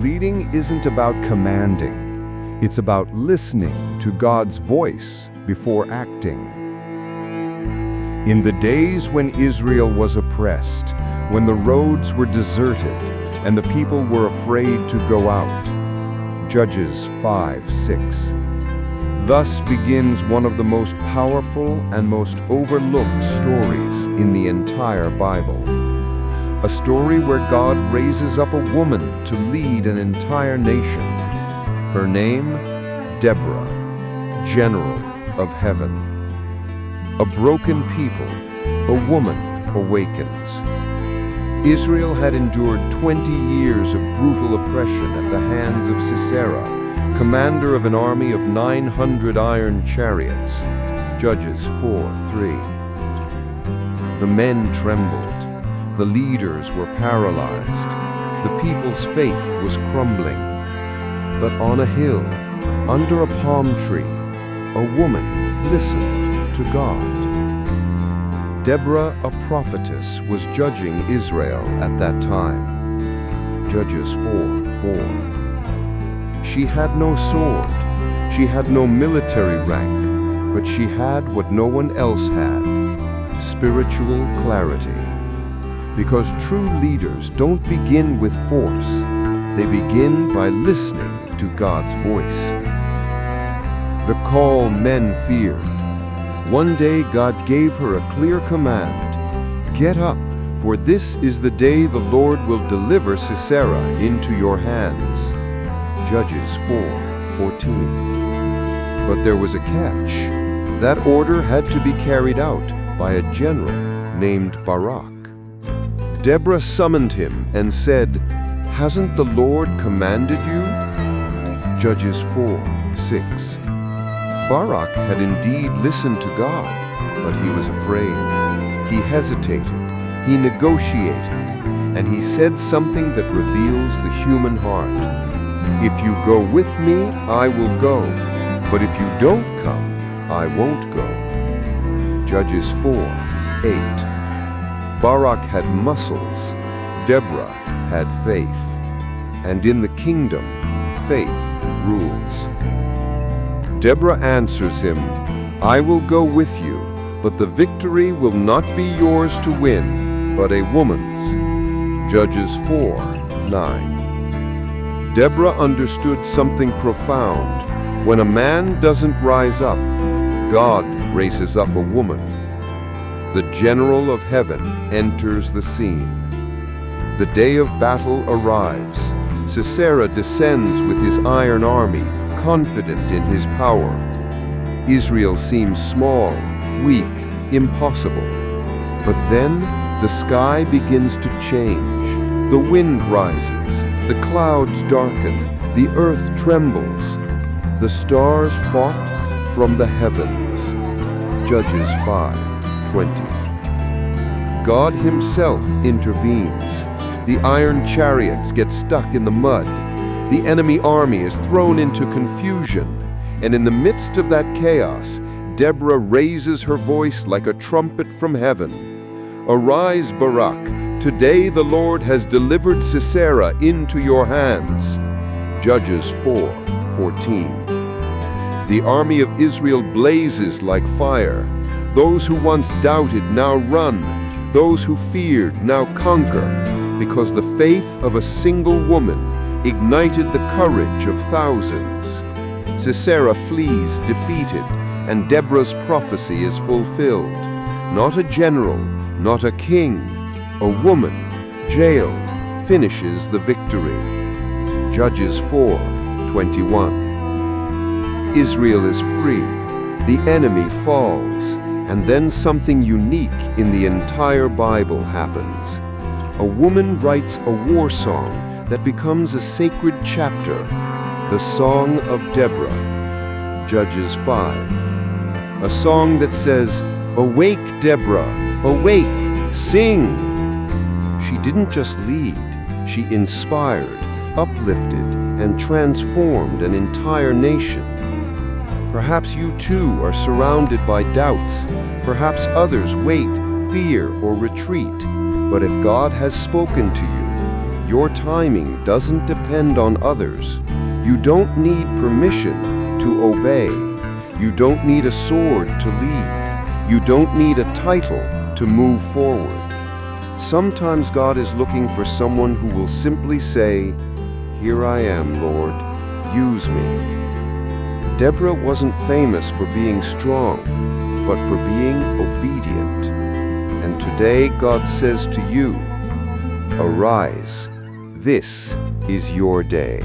Leading isn't about commanding. It's about listening to God's voice before acting. In the days when Israel was oppressed, when the roads were deserted and the people were afraid to go out. Judges 5:6. Thus begins one of the most powerful and most overlooked stories in the entire Bible. A story where God raises up a woman to lead an entire nation. Her name, Deborah, General of Heaven. A broken people, a woman awakens. Israel had endured 20 years of brutal oppression at the hands of Sisera, commander of an army of 900 iron chariots. Judges 4:3. The men trembled. The leaders were paralyzed. The people's faith was crumbling. But on a hill, under a palm tree, a woman listened to God. Deborah, a prophetess, was judging Israel at that time. Judges 4:4. She had no sword, she had no military rank, but she had what no one else had: spiritual clarity. Because true leaders don't begin with force, they begin by listening to God's voice. The call men feared. One day God gave her a clear command: "Get up, for this is the day the Lord will deliver Sisera into your hands." Judges 4:14. But there was a catch. That order had to be carried out by a general named Barak. Deborah summoned him and said, "Hasn't the Lord commanded you?" Judges 4:6. Barak had indeed listened to God, but he was afraid. He hesitated, he negotiated, and he said something that reveals the human heart. "If you go with me, I will go, but if you don't come, I won't go." Judges 4:8. Barak had muscles, Deborah had faith. And in the kingdom, faith rules. Deborah answers him, "I will go with you, but the victory will not be yours to win, but a woman's." Judges 4:9. Deborah understood something profound. When a man doesn't rise up, God raises up a woman. The general of heaven enters the scene. The day of battle arrives. Sisera descends with his iron army, confident in his power. Israel seems small, weak, impossible. But then the sky begins to change. The wind rises, the clouds darken, the earth trembles. The stars fought from the heavens. Judges 5:20. God himself intervenes. The iron chariots get stuck in the mud. The enemy army is thrown into confusion, and in the midst of that chaos, Deborah raises her voice like a trumpet from heaven. "Arise, Barak, today the Lord has delivered Sisera into your hands." Judges 4:14. The army of Israel blazes like fire. Those who once doubted now run. Those who feared now conquer, because the faith of a single woman ignited the courage of thousands. Sisera flees defeated, and Deborah's prophecy is fulfilled. Not a general, not a king, a woman, Jael, finishes the victory. Judges 4:21. Israel is free, the enemy falls, and then something unique in the entire Bible happens. A woman writes a war song that becomes a sacred chapter, the Song of Deborah. Judges 5. A song that says, "Awake, Deborah, awake, sing." She didn't just lead, she inspired, uplifted, and transformed an entire nation. Perhaps you too are surrounded by doubts. Perhaps others wait, fear, or retreat. But if God has spoken to you, Your timing doesn't depend on others. You don't need permission to obey. You don't need a sword to lead. You don't need a title to move forward. Sometimes God is looking for someone who will simply say, "Here I am, Lord, use me." Deborah wasn't famous for being strong, but for being obedient. And today God says to you, "Arise, this is your day."